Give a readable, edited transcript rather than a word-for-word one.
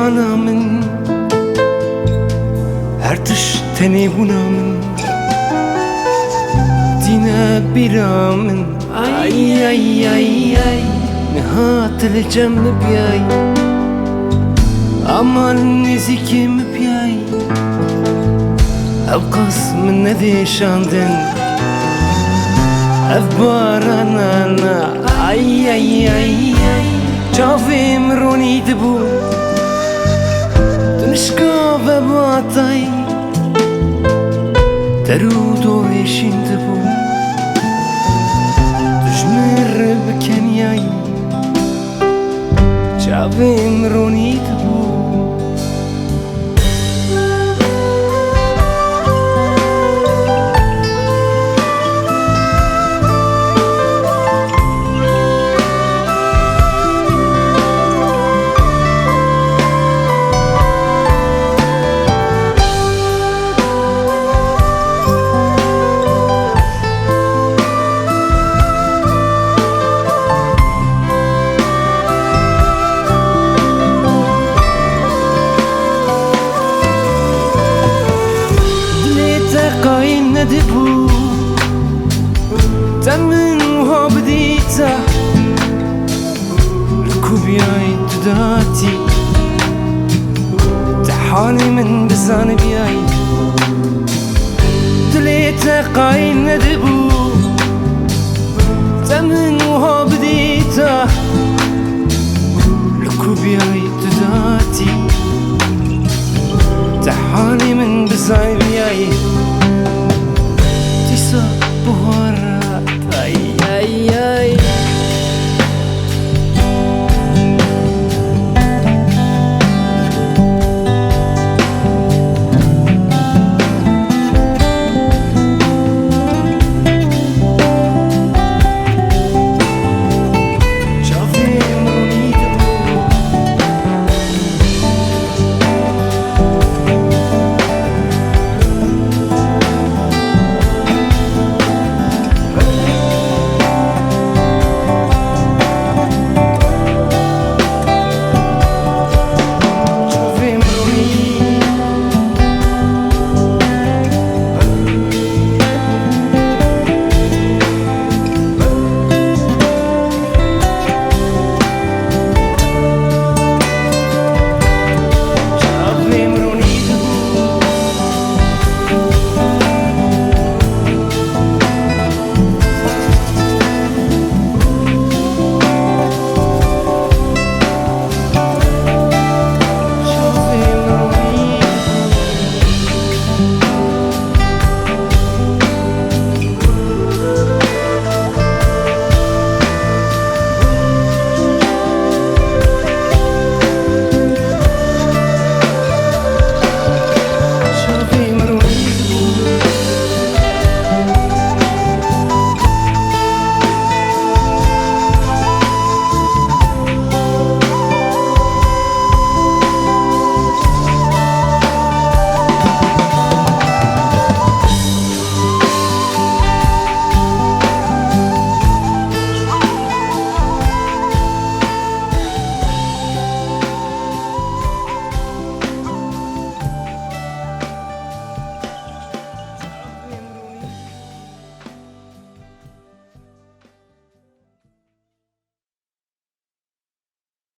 جانا من هر تشتني بنا من دينا بيرا من اي اي اي اي نهات الجنب بياي امان نزيكي مبياي ابقص من ندي شاندن افبارانا اي اي اي اي جافي مروني دبو تنشكا بباطاي ترودو يشين دبو تجمر بكنياي جافي مروني دبو ندبو تمن وها بديته ركوبياي تداتي تحالي من بزان بياي دليته قاين ندبو تمن وها بديته ركوبياي تداتي تحالي من بزان بياي بوهر